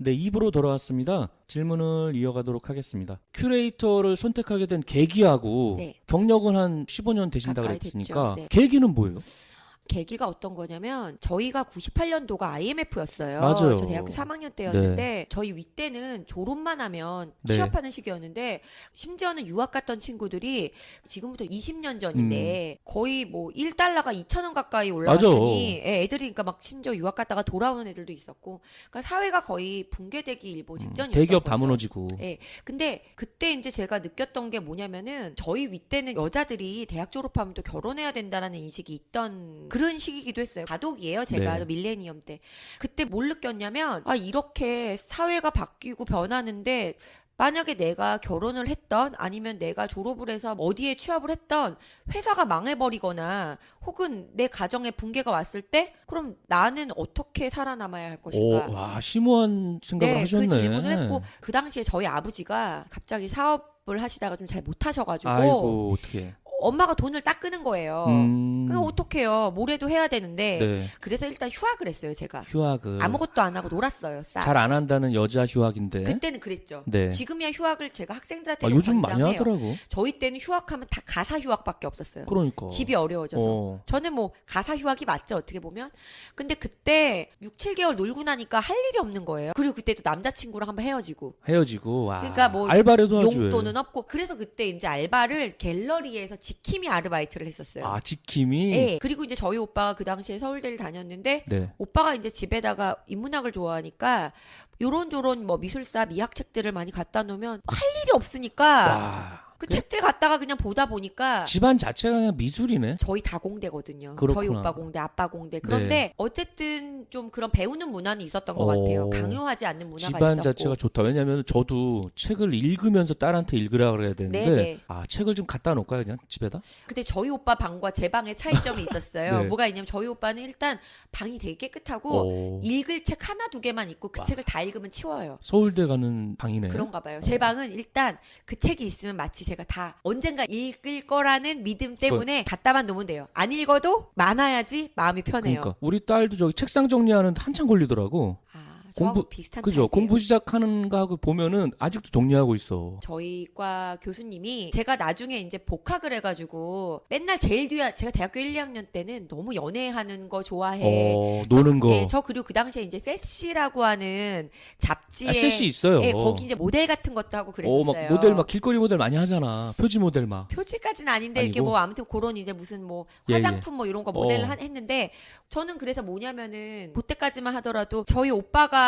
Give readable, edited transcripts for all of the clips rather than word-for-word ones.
네, 2부로 돌아왔습니다. 질문을 이어가도록 하겠습니다. 큐레이터를 선택하게 된 계기하고 네. 경력은 한 15년 되신다 가까이 그랬으니까 됐죠. 네. 계기는 뭐예요? 계기가 어떤 거냐면 저희가 98년도가 IMF였어요. 맞아요. 저 대학교 3학년 때였는데 네. 저희 윗때는 졸업만 하면 네. 취업하는 시기였는데 심지어는 유학 갔던 친구들이 지금부터 20년 전인데 거의 뭐 1달러가 2,000원 가까이 올라갔으니 애들이 그러니까 막 심지어 유학 갔다가 돌아오는 애들도 있었고 그러니까 사회가 거의 붕괴되기 일보 직전이었던 대기업 다 거죠. 무너지고. 예. 근데 그때 이제 제가 느꼈던 게 뭐냐면은 저희 윗때는 여자들이 대학 졸업하면 또 결혼해야 된다라는 인식이 있던 그런 시기이기도 했어요. 가독이에요. 제가 네. 밀레니엄 때. 그때 뭘 느꼈냐면 아 이렇게 사회가 바뀌고 변하는데 만약에 내가 결혼을 했던 아니면 내가 졸업을 해서 어디에 취업을 했던 회사가 망해버리거나 혹은 내 가정에 붕괴가 왔을 때 그럼 나는 어떻게 살아남아야 할 것인가. 오, 와, 심오한 생각을 네, 하셨네. 그 질문을 했고 그 당시에 저희 아버지가 갑자기 사업을 하시다가 좀 잘 못하셔가지고 아이고, 어떡해. 엄마가 돈을 딱 끄는 거예요. 그럼 어떡해요. 뭐래도 해야 되는데 네. 그래서 일단 휴학을 했어요. 제가 휴학을. 아무것도 안 하고 놀았어요. 싹. 잘 안 한다는 여자 휴학인데. 그때는 그랬죠. 네. 지금이야 휴학을 제가 학생들한테 아, 요즘 많이 권장해요. 하더라고. 저희 때는 휴학하면 다 가사 휴학밖에 없었어요. 그러니까. 집이 어려워져서. 어. 저는 뭐 가사 휴학이 맞죠. 어떻게 보면. 근데 그때 6, 7개월 놀고 나니까 할 일이 없는 거예요. 그리고 그때 또 남자친구랑 한번 헤어지고. 헤어지고. 와. 그러니까 뭐 알바라도 하죠. 용돈은 없고. 그래서 그때 이제 알바를 갤러리에서 지킴이 아르바이트를 했었어요. 아, 지킴이. 네. 그리고 이제 저희 오빠가 그 당시에 서울대를 다녔는데 네. 오빠가 이제 집에다가 인문학을 좋아하니까 요런저런 뭐 미술사 미학책들을 많이 갖다 놓으면 할 일이 없으니까 와. 그 책들 갖다가 그냥 보다 보니까 집안 자체가 그냥 미술이네. 저희 다 공대거든요. 그렇구나. 저희 오빠 공대, 아빠 공대. 그런데 네. 어쨌든 좀 그런 배우는 문화는 있었던 것 같아요. 강요하지 않는 문화가 집안 있었고. 자체가 좋다. 왜냐면 저도 책을 읽으면서 딸한테 읽으라 그래야 되는데 네네. 아, 책을 좀 갖다 놓을까요? 그냥 집에다? 근데 저희 오빠 방과 제 방의 차이점이 있었어요. 네. 뭐가 있냐면 저희 오빠는 일단 방이 되게 깨끗하고 오. 읽을 책 하나 두 개만 있고 그 와. 책을 다 읽으면 치워요. 서울대 가는 방이네. 그런가 봐요. 제 방은 일단 그 책이 있으면 마치 제가 다 언젠가 읽을 거라는 믿음 때문에 갖다만 놓으면 돼요. 안 읽어도 많아야지 마음이 편해요. 그러니까 우리 딸도 저기 책상 정리하는 한참 걸리더라고. 아, 저하고 비슷한 그죠? 타입이에요. 공부 시작하는 거하고 보면은 아직도 정리하고 있어. 저희 과 교수님이 제가 나중에 이제 복학을 해가지고 맨날 제일 뒤에 제가 대학교 1, 2학년 때는 너무 연애하는 거 좋아해. 노는 거. 네, 저 그리고 그 당시에 이제 세시라고 하는 잡지에 아, 셋이 있어요. 예, 거기 이제 모델 같은 것도 하고 그랬었어요. 막 모델 막 길거리 모델 많이 하잖아. 표지 모델 막. 표지까지는 아닌데 이렇게 아니고? 뭐 아무튼 그런 이제 무슨 뭐 예, 화장품 뭐 이런 거 모델을 했는데 저는 그래서 뭐냐면은 그때까지만 하더라도 저희 오빠가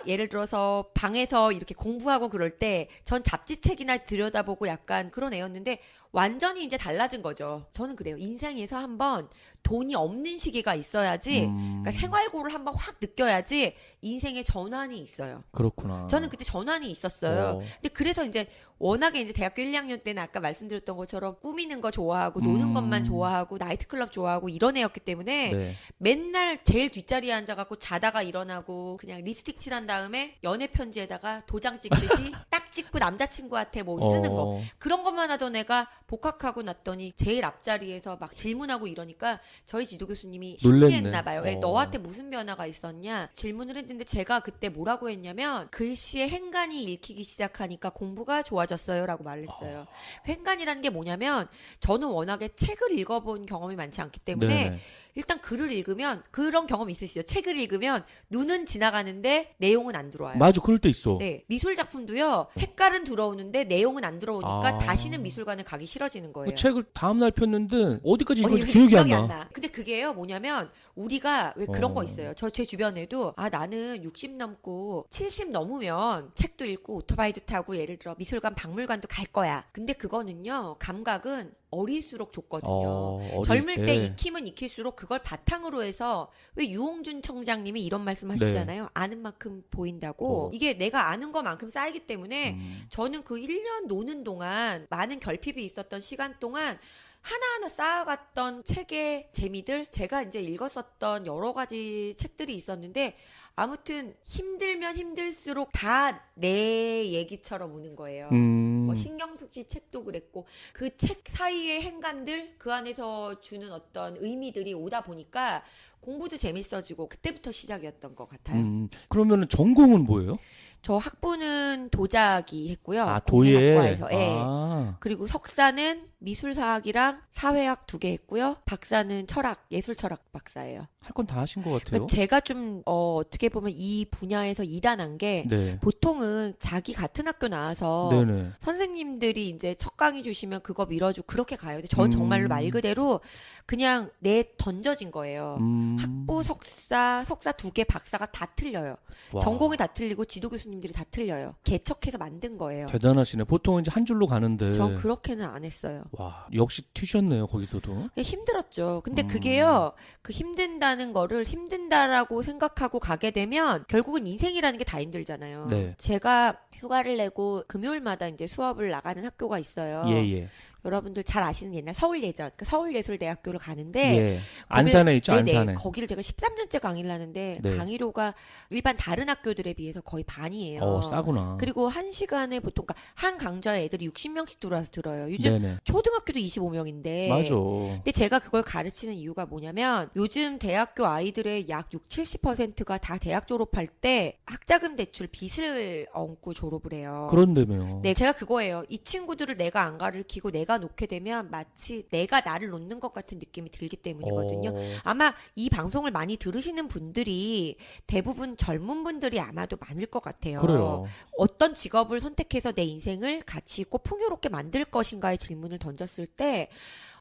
예를 들어서 방에서 이렇게 공부하고 그럴 때 전 잡지책이나 들여다보고 약간 그런 애였는데 완전히 이제 달라진 거죠. 저는 그래요. 인생에서 한번 돈이 없는 시기가 있어야지 그러니까 생활고를 한번 확 느껴야지 인생의 전환이 있어요. 그렇구나. 저는 그때 전환이 있었어요. 어. 근데 그래서 이제 워낙에 이제 대학교 1, 2학년 때는 아까 말씀드렸던 것처럼 꾸미는 거 좋아하고 노는 것만 좋아하고 나이트클럽 좋아하고 이런 애였기 때문에 네. 맨날 제일 뒷자리에 앉아갖고 자다가 일어나고 그냥 립스틱 칠한 다음에 연애 편지에다가 도장 찍듯이 딱 찍고 남자친구한테 뭐 쓰는 거 그런 것만 하던 애가 복학하고 났더니 제일 앞자리에서 막 질문하고 이러니까 저희 지도 교수님이 놀랬네. 신기했나 봐요. 왜 어. 너한테 무슨 변화가 있었냐 질문을 했는데 제가 그때 뭐라고 했냐면 글씨의 행간이 읽히기 시작하니까 공부가 좋아졌어요 라고 말했어요. 행간이라는 게 뭐냐면 저는 워낙에 책을 읽어본 경험이 많지 않기 때문에 네네. 일단 글을 읽으면 그런 경험 있으시죠? 책을 읽으면 눈은 지나가는데 내용은 안 들어와요. 맞아, 그럴 때 있어. 네, 미술 작품도요. 색깔은 들어오는데 내용은 안 들어오니까 아. 다시는 미술관을 가기 싫어지는 거예요. 그 책을 다음 날 폈는데 어디까지 어디 읽었는지 기억이 안 나. 근데 그게요 뭐냐면 우리가 왜 그런 어. 거 있어요. 제 주변에도 아 나는 60 넘고 70 넘으면 책도 읽고 오토바이도 타고 예를 들어 미술관 박물관도 갈 거야. 근데 그거는요 감각은 어릴수록 좋거든요. 어릴 젊을 때 익히면 익힐수록 그걸 바탕으로 해서 왜 유홍준 청장님이 이런 말씀 하시잖아요. 아는 만큼 보인다고. 이게 내가 아는 것만큼 쌓이기 때문에 저는 그 1년 노는 동안 많은 결핍이 있었던 시간 동안 하나하나 쌓아갔던 책의 재미들 제가 이제 읽었었던 여러 가지 책들이 있었는데 아무튼 힘들면 힘들수록 다 내 얘기처럼 오는 거예요. 뭐 신경숙 씨 책도 그랬고 그 책 사이의 행간들 그 안에서 주는 어떤 의미들이 오다 보니까 공부도 재밌어지고 그때부터 시작이었던 것 같아요. 그러면 전공은 뭐예요? 저 학부는 도자기 했고요. 아, 도예. 공예학과에서. 예. 아, 그리고 석사는 미술사학이랑 사회학 2개 했고요. 박사는 철학, 예술철학 박사예요. 할 건 다 하신 것 같아요. 그러니까 제가 좀 어떻게 보면 이 분야에서 이단한 게 네. 보통은 자기 같은 학교 나와서 네네. 선생님들이 이제 첫 강의 주시면 그거 밀어주고 그렇게 가요. 근데 전 정말로 음. 말 그대로 그냥 내 던져진 거예요. 학부, 석사 2개, 박사가 다 틀려요. 와, 전공이 다 틀리고 지도 교수님들이 다 틀려요. 개척해서 만든 거예요. 대단하시네. 보통은 이제 한 줄로 가는데. 전 그렇게는 안 했어요. 와, 역시 튀셨네요, 거기서도. 그게 힘들었죠. 근데 그게요, 그 힘든다는 거를 힘든다라고 생각하고 가게 되면 결국은 인생이라는 게 다 힘들잖아요. 네. 제가 휴가를 내고 금요일마다 이제 수업을 나가는 학교가 있어요. 예, 예. 여러분들 잘 아시는 옛날 서울예전, 그 서울예술대학교를 가는데 예. 안산에 있죠, 네네, 안산에. 거기를 제가 13년째 강의를 하는데 네. 강의료가 일반 다른 학교들에 비해서 거의 반이에요. 싸구나. 그리고 한 시간에 보통 그러니까 한 강좌에 애들이 60명씩 들어와서 들어요. 요즘 네네. 초등학교도 25명인데. 맞아. 근데 제가 그걸 가르치는 이유가 뭐냐면 요즘 대학교 아이들의 약 60-70%가 다 대학 졸업할 때 학자금 대출 빚을 얹고 졸업을 해요. 그런데며. 네, 제가 그거예요. 이 친구들을 내가 안 가르치고 내가 놓게 되면 마치 내가 나를 놓는 것 같은 느낌이 들기 때문이거든요. 아마 이 방송을 많이 들으시는 분들이 대부분 젊은 분들이 아마도 많을 것 같아요. 그래요. 어떤 직업을 선택해서 내 인생을 가치 있고 풍요롭게 만들 것인가의 질문을 던졌을 때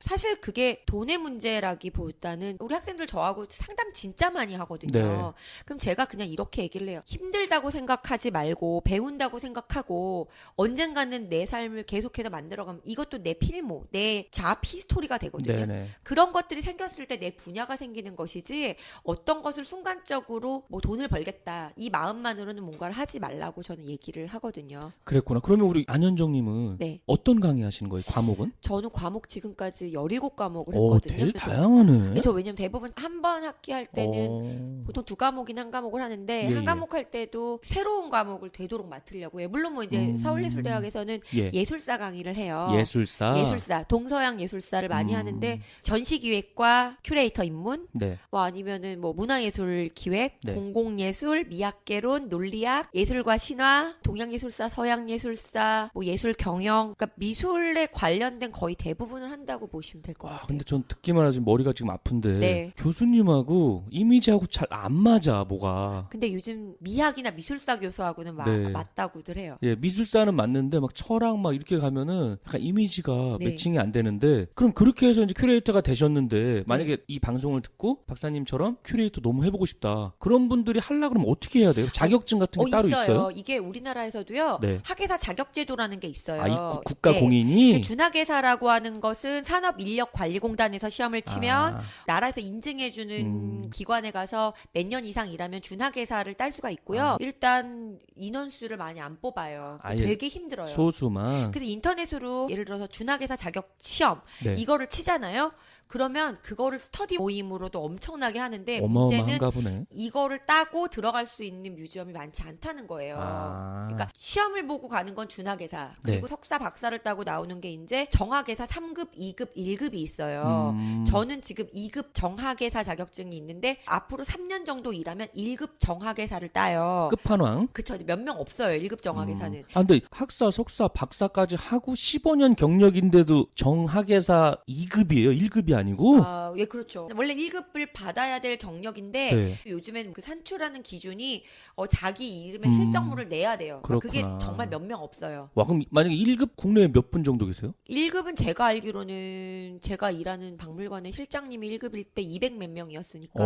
사실 그게 돈의 문제라기보다는 우리 학생들 저하고 상담 진짜 많이 하거든요. 네. 그럼 제가 그냥 이렇게 얘기를 해요. 힘들다고 생각하지 말고 배운다고 생각하고 언젠가는 내 삶을 계속해서 만들어가면 이것도 내 필모, 내 잡 히스토리가 되거든요. 네네. 그런 것들이 생겼을 때 내 분야가 생기는 것이지 어떤 것을 순간적으로 뭐 돈을 벌겠다 이 마음만으로는 뭔가를 하지 말라고 저는 얘기를 하거든요. 그랬구나. 그러면 우리 안현정님은 네. 어떤 강의 하시는 거예요? 과목은? 저는 과목 지금까지 17과목을 오, 했거든요. 되게 그래서 다양하네. 네, 저 왜냐면 대부분 한 번 학기할 때는 보통 2과목인 한 과목을 하는데 예, 한 예. 과목 할 때도 새로운 과목을 되도록 맡으려고 해요. 물론 뭐 이제 서울예술대학에서는 예. 예술사 강의를 해요. 예술사. 예술사, 동서양 예술사를 많이 하는데 전시기획과 큐레이터 입문, 네. 뭐 아니면은 뭐 문화예술 기획, 네. 공공예술, 미학개론, 논리학, 예술과 신화, 동양예술사, 서양예술사, 뭐 예술 경영, 그러니까 미술에 관련된 거의 대부분을 한다고 보시면 될 것 와, 같아요. 근데 전 듣기만 하지 머리가 지금 아픈데 네. 교수님하고 이미지하고 잘 안 맞아, 뭐가. 근데 요즘 미학이나 미술사 교수하고는 네. 맞다고들 해요. 예, 미술사는 맞는데 막 철학 막 이렇게 가면은 약간 이미지가 네. 매칭이 안 되는데 그럼 그렇게 해서 이제 큐레이터가 되셨는데 만약에 네. 이 방송을 듣고 박사님처럼 큐레이터 너무 해보고 싶다. 그런 분들이 하려고 그러면 어떻게 해야 돼요? 자격증 같은 게 따로 있어요? 이게 우리나라에서도요. 네. 학예사 자격제도라는 게 있어요. 아, 이 국가 네. 공인이? 그 준학예사라고 하는 것은 산업인력관리공단에서 시험을 치면 아, 나라에서 인증해주는 기관에 가서 몇 년 이상 일하면 준학예사를 딸 수가 있고요. 일단 인원수를 많이 안 뽑아요. 아예 되게 힘들어요. 소수만. 그래서 인터넷으로 예를 들어서 준학예사 자격 시험 네. 이거를 치잖아요. 그러면 그거를 스터디 모임으로도 엄청나게 하는데 문제는 어마어마한가 보네. 이거를 따고 들어갈 수 있는 뮤지엄이 많지 않다는 거예요. 아. 그러니까 시험을 보고 가는 건 준학예사 네. 그리고 석사 박사를 따고 나오는 게 이제 정학예사 3급, 2급, 1급이 있어요. 저는 지금 2급 정학예사 자격증이 있는데 앞으로 3년 정도 일하면 1급 정학예사를 따요. 끝판왕. 그쵸. 몇 명 없어요. 1급 정학예사는. 아, 근데 학사, 석사, 박사까지 하고 15년 경력인데도 정학예사 2급이에요? 1급이 아니고? 아, 예, 그렇죠. 원래 1급을 받아야 될 경력인데 네. 요즘엔 그 산출하는 기준이 자기 이름의 실적물을 내야 돼요. 그러니까 그게 그렇구나. 정말 몇 명 없어요. 와, 그럼 만약에 1급 국내에 몇 분 정도 계세요? 1급은 제가 알기로는 제가 일하는 박물관의 실장님이 1급일 때 200 몇 명이었으니까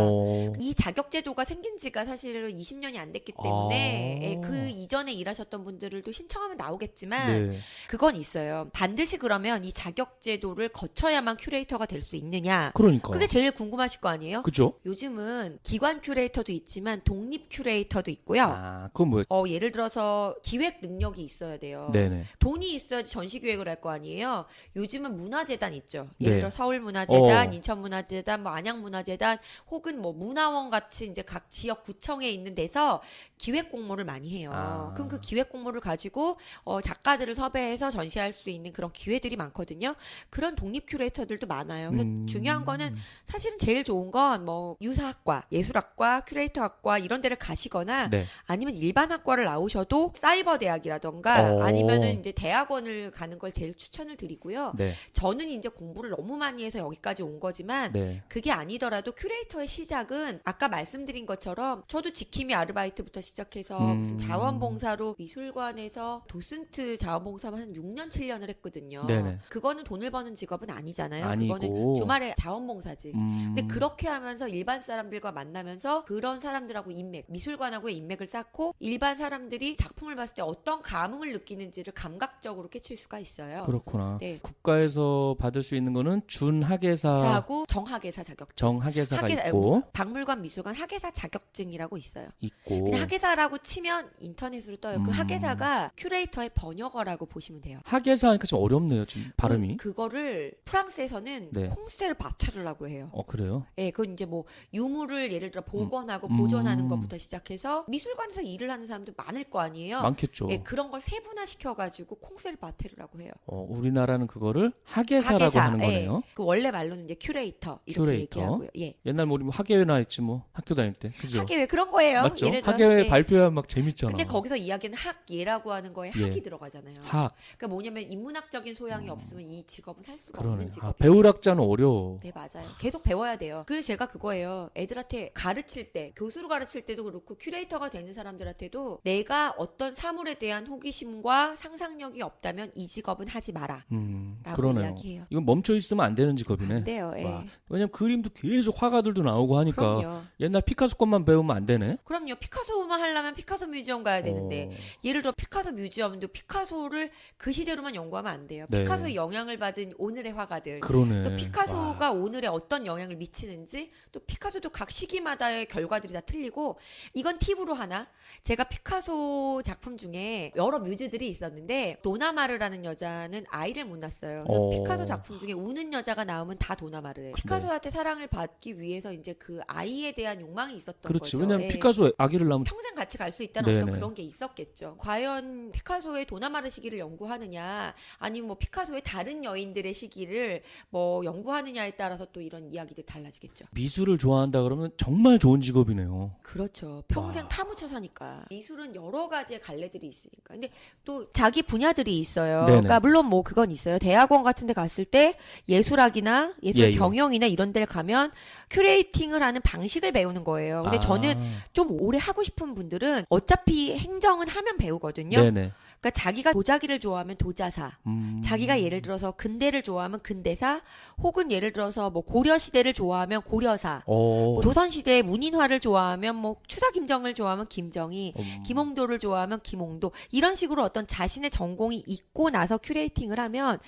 이 자격제도가 생긴 지가 사실은 20년이 안 됐기 때문에 아. 예, 그 이전에 일하셨던 분들도 신청하면 나오겠지만 네. 그건 있어요. 반드시 그러면 이 자격제도를 거쳐야만 큐레이터가 될 수 있느냐. 그러니까. 그게 제일 궁금하실 거 아니에요? 그죠? 요즘은 기관 큐레이터도 있지만 독립 큐레이터도 있고요. 아, 그건 뭐예요? 예를 들어서 기획 능력이 있어야 돼요. 네네. 돈이 있어야지 전시 기획을 할 거 아니에요. 요즘은 문화재단 있죠. 네. 예를 들어 서울문화재단, 어. 인천문화재단, 뭐 안양문화재단, 혹은 뭐 문화원 같이 이제 각 지역 구청에 있는 데서 기획 공모를 많이 해요. 아. 그럼 그 기획 공모를 가지고 작가들을 섭외해서 전시할 수 있는 그런 기회들이 많거든요. 그런 독립 큐레이터들도 많아요. 그래서 중요한 거는 사실은 제일 좋은 건 뭐 유사학과, 예술학과, 큐레이터학과 이런 데를 가시거나 네. 아니면 일반 학과를 나오셔도 사이버 대학이라던가 아니면은 이제 대학원을 가는 걸 제일 추천을 드리고요. 네. 저는 이제 공부를 너무 많이 해서 여기까지 온 거지만 네. 그게 아니더라도 큐레이터의 시작은 아까 말씀드린 것처럼 저도 지킴이 아르바이트부터 시작해서 무슨 자원봉사로 미술관에서 도슨트 자원봉사만 한 6년 7년을 했거든요. 네네. 그거는 돈을 버는 직업은 아니잖아요. 아니고. 그거는 주말에 자원봉사지. 근데 그렇게 하면서 일반 사람들과 만나면서 그런 사람들하고 인맥, 미술관하고의 인맥을 쌓고 일반 사람들이 작품을 봤을 때 어떤 감흥을 느끼는지를 감각적으로 캐칠 수가 있어요. 그렇구나. 네. 국가에서 받을 수 있는 거는 준학예사, 하고 정학예사 자격증. 정학예사가 있고 박물관, 미술관 학예사 자격증이라고 있어요. 있고. 그냥 학예사라고 치면 인터넷으로 떠요. 그 학예사가 큐레이터의 번역어라고 보시면 돼요. 학예사 하니까 좀 어렵네요. 좀 발음이. 그거를 프랑스에서는 네. 콩세르바토르라고 해요. 그래요? 예, 그건 이제 뭐 유물을 예를 들어 복원하고 음. 보존하는 것부터 시작해서 미술관에서 일을 하는 사람도 많을 거 아니에요. 많겠죠. 예, 그런 걸 세분화 시켜가지고 콩세르바토르라고 해요. 우리나라는 그거를 학예사라고 학예사, 하는 예. 거네요. 그 원래 말로는 이제 큐레이터 이렇게 큐레이터. 얘기하고요. 예. 옛날 뭐 우리 학예회나 했지 뭐 학교 다닐 때. 그죠? 학예회 그런 거예요. 맞죠? 예를 들어, 학예회 예. 발표하면 막 재밌잖아. 근데 거기서 이야기는 학예라고 하는 거에 예. 학이 들어가잖아요. 학. 그러니까 뭐냐면 인문학적인 소양이 없으면 이 직업은 할 수가 그러네. 없는 직업이에요. 배울 학자는 어려워. 네, 맞아요. 계속 배워야 돼요. 그래서 제가 그거예요. 애들한테 가르칠 때, 교수로 가르칠 때도 그렇고 큐레이터가 되는 사람들한테도 내가 어떤 사물에 대한 호기심과 상상력이 없다면 이 직업은 하지 마라. 라고 그러네요. 이야기해요. 이건 멈춰 있으면 안 되는 직업이네. 안 돼요. 예. 와. 왜냐면 그림도 계속 화가들도 나오고 하니까 그럼요. 옛날 피카소 것만 배우면 안 되네. 그럼요. 피카소만 하려면 피카소 뮤지엄 가야 되는데 예를 들어 피카소 뮤지엄도 피카소를 그 시대로만 연구하면 안 돼요. 네. 피카소의 영향을 받은 오늘의 화가들. 그러네. 또 피카소가 와. 오늘에 어떤 영향을 미치는지 또 피카소도 각 시기마다의 결과들이 다 틀리고 이건 팁으로 하나 제가 피카소 작품 중에 여러 뮤즈들이 있었는데 도나마르라는 여자는 아이를 못 낳았어요. 그래서 피카소 작품 중에 우는 여자가 나오면 다 도나마르예요. 피카소한테 사랑을 받기 위해서 이제 그 아이에 대한 욕망이 있었던 그렇지. 거죠. 왜냐면 예. 피카소 아기를 낳으면 평생 같이 갈 수 있다는 어떤 네네. 그런 게 있었겠죠. 과연 피카소의 도나마르 시기를 연구하느냐 아니면 뭐 피카소의 다른 여인들의 시기를 뭐 연구하느냐에 따라서 또 이런 이야기들 달라지겠죠. 미술을 좋아한다 그러면 정말 좋은 직업이네요. 그렇죠. 평생 와. 파묻혀 사니까. 미술은 여러 가지의 갈래들이 있으니까. 근데 또 자기 분야들이 있어요. 네네. 그러니까 물론 뭐 그건 있어요. 대학원 같은 데 갔을 때 예술학이나 예술 예, 예. 경영이나 이런 데를 가면 큐레이팅을 하는 방식을 배우는 거예요. 근데 저는 좀 오래 하고 싶은 분들은 어차피 행정은 하면 배우거든요. 네네. 그러니까 자기가 도자기를 좋아하면 도자사, 자기가 예를 들어서 근대를 좋아하면 근대사, 혹은 예를 들어서 뭐 고려 시대를 좋아하면 고려사, 뭐 조선 시대의 문인화를 좋아하면 뭐 추사 김정을 좋아하면 김정희, 김홍도를 좋아하면 김홍도 이런 식으로 어떤 자신의 전공이 있고 나서 큐레이팅을 하면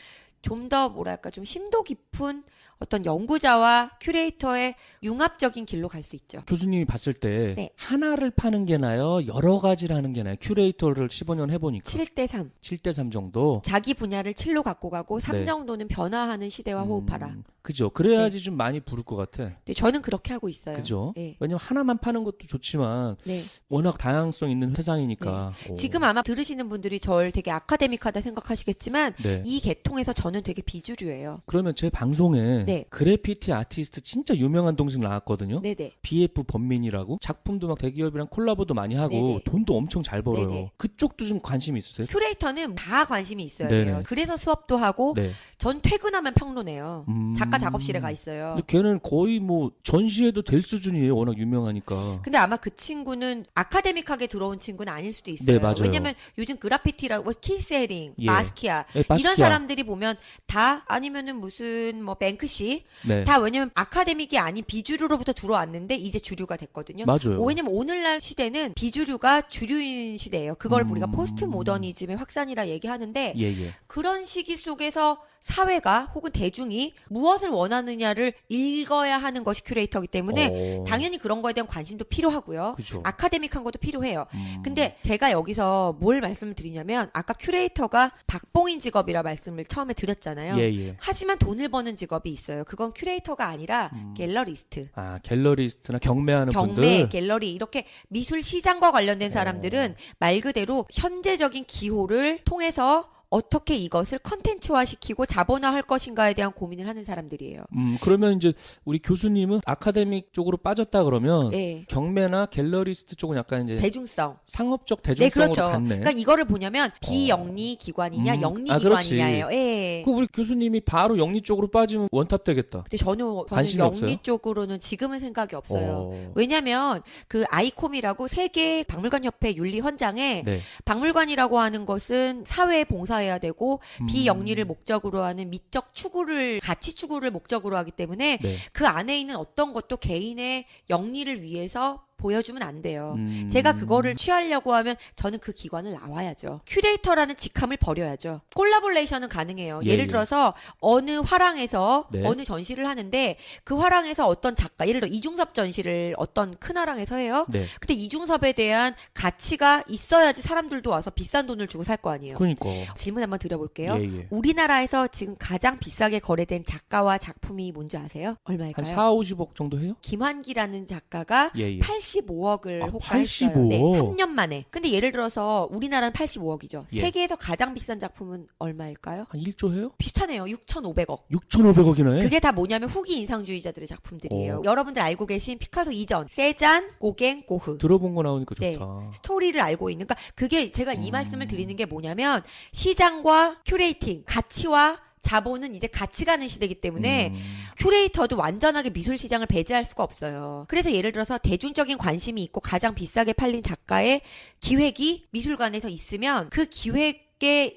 좀 더 뭐랄까 좀 심도 깊은 어떤 연구자와 큐레이터의 융합적인 길로 갈 수 있죠. 교수님이 봤을 때 네. 하나를 파는 게 나아요? 여러 가지를 하는 게 나아요? 큐레이터를 15년 해보니까 7대3. 7대3 정도? 자기 분야를 7로 갖고 가고 3 네. 정도는 변화하는 시대와 호흡하라. 그죠. 그래야지 좀 많이 부를 것 같아. 네, 저는 그렇게 하고 있어요. 그죠. 네. 왜냐면 하나만 파는 것도 좋지만 네. 워낙 다양성 있는 세상이니까. 지금 아마 들으시는 분들이 절 되게 아카데믹하다 생각하시겠지만 네. 이 계통에서 저는 되게 비주류예요. 그러면 제 방송에 네. 그래피티 아티스트 진짜 유명한 동생 나왔거든요. 네네. BF 범민이라고 작품도 막 대기업이랑 콜라보도 많이 하고 네네. 돈도 엄청 잘 벌어요. 네네. 그쪽도 좀 관심이 있으세요? 큐레이터는 다 관심이 있어야 네네. 돼요. 그래서 수업도 하고 네. 전 퇴근하면 평론해요. 작가 작업실에 가 있어요. 근데 걔는 거의 뭐 전시회도 될 수준이에요. 워낙 유명하니까. 근데 아마 그 친구는 아카데믹하게 들어온 친구는 아닐 수도 있어요. 네, 맞아요. 왜냐면 요즘 그라피티라고 키스 헤링, 예. 바스키아 네, 바스키아. 이런 사람들이 보면 다 아니면은 무슨 뭐 뱅크시 네. 다 왜냐면 아카데믹이 아닌 비주류로부터 들어왔는데 이제 주류가 됐거든요. 맞아요. 왜냐면 오늘날 시대는 비주류가 주류인 시대예요. 그걸 우리가 포스트 모더니즘의 확산이라 얘기하는데 예. 그런 시기 속에서 사회가 혹은 대중이 무엇을 원하느냐를 읽어야 하는 것이 큐레이터이기 때문에 당연히 그런 거에 대한 관심도 필요하고요. 그죠. 아카데믹한 것도 필요해요. 근데 제가 여기서 뭘 말씀을 드리냐면 아까 큐레이터가 박봉인 직업이라 말씀을 처음에 드렸잖아요. 예. 하지만 돈을 버는 직업이 있어요. 그건 큐레이터가 아니라 갤러리스트. 아, 갤러리스트나 경매하는 경매, 분들. 갤러리 이렇게 미술 시장과 관련된 사람들은 말 그대로 현재적인 기호를 통해서 어떻게 이것을 컨텐츠화시키고 자본화할 것인가에 대한 고민을 하는 사람들이에요. 그러면 이제 우리 교수님은 아카데믹 쪽으로 빠졌다 그러면 네. 경매나 갤러리스트 쪽은 약간 이제 대중성. 상업적 네, 대중성으로 그렇죠. 갔네. 그러니까 이거를 보냐면 비영리 기관이냐, 영리 그렇지. 기관이냐예요. 예. 그 우리 교수님이 바로 영리 쪽으로 빠지면 원탑 되겠다. 근데 저는 관심이 영리 없어요? 쪽으로는 지금은 생각이 없어요. 왜냐면 그 아이콤이라고 세계 박물관협회 윤리헌장에 네. 박물관이라고 하는 것은 사회에 봉사해야 되고 비영리를 목적으로 하는 미적 추구를 가치 추구를 목적으로 하기 때문에 네. 그 안에 있는 어떤 것도 개인의 영리를 위해서 보여주면 안 돼요. 제가 그거를 취하려고 하면 저는 그 기관을 나와야죠. 큐레이터라는 직함을 버려야죠. 콜라보레이션은 가능해요. 예, 예를 예. 들어서 어느 화랑에서 네. 어느 전시를 하는데 그 화랑에서 어떤 작가, 예를 들어 이중섭 전시를 어떤 큰 화랑에서 해요. 네. 근데 이중섭에 대한 가치가 있어야지 사람들도 와서 비싼 돈을 주고 살 거 아니에요. 그러니까. 질문 한번 드려볼게요. 예, 예. 우리나라에서 지금 가장 비싸게 거래된 작가와 작품이 뭔지 아세요? 한 얼마일까요? 4, 50억 정도 해요? 김환기라는 작가가 예, 예. 85억을 아, 호가했어요. 85억? 네, 3년 만에. 근데 예를 들어서 우리나라는 85억이죠. 예. 세계에서 가장 비싼 작품은 얼마일까요? 한 1조 해요? 비슷하네요. 6,500억. 6,500억이나 해? 그게 다 뭐냐면 후기 인상주의자들의 작품들이에요. 어. 여러분들 알고 계신 피카소 이전, 세잔, 고갱, 고흐. 들어본 거 나오니까 네. 좋다. 스토리를 알고 있는, 그러니까 그게 제가 이 말씀을 드리는 게 뭐냐면 시장과 큐레이팅, 가치와 자본은 이제 같이 가는 시대이기 때문에 큐레이터도 완전하게 미술 시장을 배제할 수가 없어요. 그래서 예를 들어서 대중적인 관심이 있고 가장 비싸게 팔린 작가의 기획이 미술관에서 있으면 그 기획의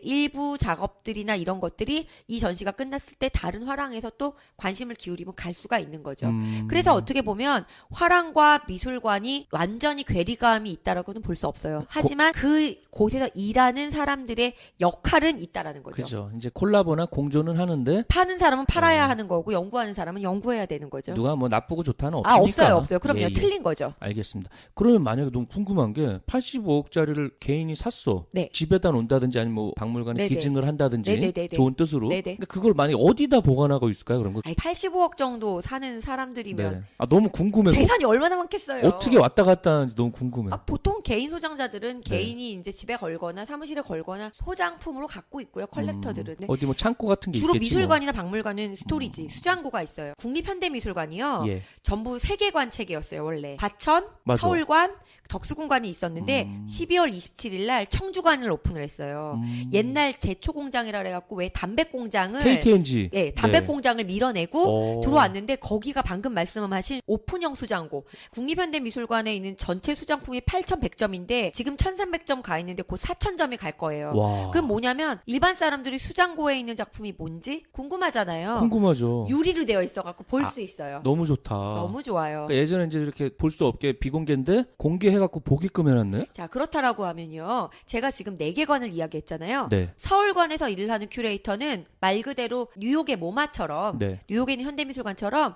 일부 작업들이나 이런 것들이 이 전시가 끝났을 때 다른 화랑에서 또 관심을 기울이면 갈 수가 있는 거죠. 그래서 어떻게 보면 화랑과 미술관이 완전히 괴리감이 있다라고는 볼 수 없어요. 하지만 그 곳에서 일하는 사람들의 역할은 있다라는 거죠. 그죠. 이제 콜라보나 공존은 하는데 파는 사람은 팔아야 하는 거고 연구하는 사람은 연구해야 되는 거죠. 누가 뭐 나쁘고 좋다는 없으니까. 없어요. 그럼요. 예, 예. 틀린 거죠. 알겠습니다. 그러면 만약에 너무 궁금한 게 85억짜리를 개인이 샀어. 네. 집에다 놓는다든지 아니면 뭐 박물관에 네네. 기증을 한다든지 네네네네. 좋은 뜻으로. 네네. 근데 그걸 만약에 어디다 보관하고 있을까요? 그런 거. 아니, 85억 정도 사는 사람들이면 네. 아 너무 궁금해. 재산이 얼마나 많겠어요. 어떻게 왔다 갔다 하는지 너무 궁금해. 보통 개인 소장자들은 네. 개인이 이제 집에 걸거나 사무실에 걸거나 소장품으로 갖고 있고요. 컬렉터들은. 네. 어디 뭐 창고 같은 게 주로 있겠지. 미술관이나 박물관은 스토리지, 수장고가 있어요. 국립현대미술관이요. 뭐. 예. 전부 세계관 체계였어요, 원래. 과천, 맞아. 서울관, 덕수궁관이 있었는데 12월 27일 날 청주관을 오픈을 했어요. 옛날 제초공장이라 그래갖고 왜 담배공장을 KTNG. 예, 담배공장을 밀어내고 어. 들어왔는데 거기가 방금 말씀하신 오픈형 수장고. 국립현대미술관에 있는 전체 수장품이 8,100점인데 지금 1,300점 가 있는데 곧 4,000점이 갈 거예요. 와. 그럼 뭐냐면 일반 사람들이 수장고에 있는 작품이 뭔지 궁금하잖아요. 궁금하죠. 유리로 되어 있어갖고 볼 수 있어요. 너무 좋다. 너무 좋아요. 그러니까 예전에 이제 이렇게 볼 수 없게 비공개인데 공개해갖고 보게끔 해놨네. 자, 그렇다라고 하면요. 제가 지금 4개관을 이야기했잖아요. 네. 서울관에서 일을 하는 큐레이터는 말 그대로 뉴욕의 모마처럼 네. 뉴욕에 있는 현대미술관처럼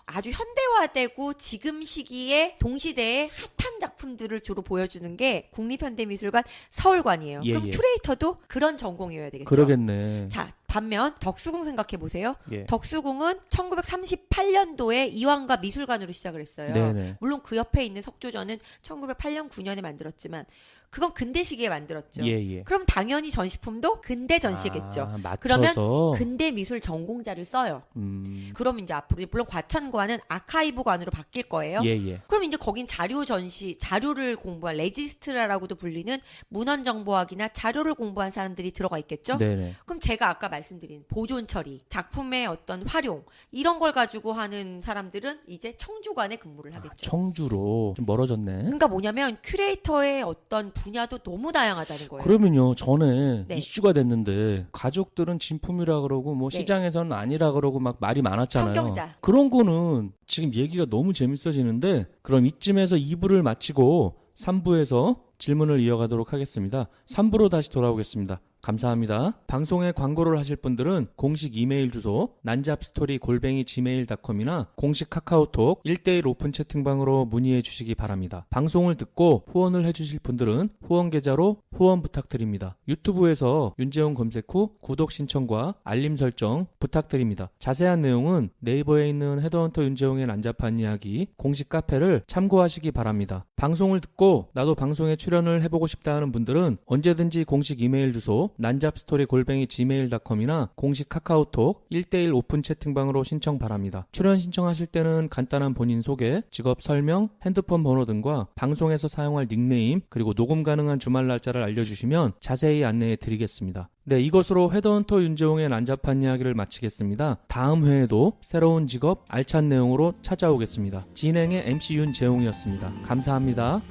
아주 현대화되고 지금 시기에 동시대의 핫한 작품들을 주로 보여주는 게 국립현대미술관 서울관이에요. 예, 그럼 예. 큐레이터도 그런 전공이어야 되겠죠. 그러겠네. 자, 반면 덕수궁 생각해 보세요. 예. 덕수궁은 1938년도에 이황과 미술관으로 시작을 했어요. 네네. 물론 그 옆에 있는 석조전은 1908년 9년에 만들었지만 그건 근대 시기에 만들었죠. 예, 예. 그럼 당연히 전시품도 근대 전시겠죠. 아, 맞춰서. 그러면 근대 미술 전공자를 써요. 음. 그럼 이제 앞으로 물론 과천관은 아카이브관으로 바뀔 거예요. 예, 예. 그럼 이제 거긴 자료 전시, 자료를 공부한 레지스트라라고도 불리는 문헌 정보학이나 자료를 공부한 사람들이 들어가 있겠죠. 네네. 그럼 제가 아까 말씀드린 보존 처리, 작품의 어떤 활용 이런 걸 가지고 하는 사람들은 이제 청주관에 근무를 하겠죠. 청주로 좀 멀어졌네. 그러니까 뭐냐면 큐레이터의 어떤 분야도 너무 다양하다는 거예요. 그러면요, 전에 네. 이슈가 됐는데 가족들은 진품이라 그러고 뭐 네. 시장에서는 아니라 그러고 막 말이 많았잖아요. 청경자. 그런 거는 지금 얘기가 너무 재밌어지는데 그럼 이쯤에서 2부를 마치고 3부에서 질문을 이어가도록 하겠습니다. 3부로 다시 돌아오겠습니다. 감사합니다. 방송에 광고를 하실 분들은 공식 이메일 주소 난잡스토리@gmail.com이나 공식 카카오톡 1:1 오픈 채팅방으로 문의해 주시기 바랍니다. 방송을 듣고 후원을 해주실 분들은 후원 계좌로 후원 부탁드립니다. 유튜브에서 윤재훈 검색 후 구독 신청과 알림 설정 부탁드립니다. 자세한 내용은 네이버에 있는 헤드헌터 윤재훈의 난잡한 이야기 공식 카페를 참고하시기 바랍니다. 방송을 듣고 나도 방송에 출연을 해보고 싶다 하는 분들은 언제든지 공식 이메일 주소 번호 난잡스토리@gmail.com이나 공식 카카오톡 1대1 오픈 채팅방으로 신청 바랍니다. 출연 신청하실 때는 간단한 본인 소개, 직업 설명, 핸드폰 번호 등과 방송에서 사용할 닉네임, 그리고 녹음 가능한 주말 날짜를 알려주시면 자세히 안내해 드리겠습니다. 네, 이것으로 헤드헌터 윤재홍의 난잡한 이야기를 마치겠습니다. 다음 회에도 새로운 직업, 알찬 내용으로 찾아오겠습니다. 진행의 MC 윤재홍이었습니다. 감사합니다.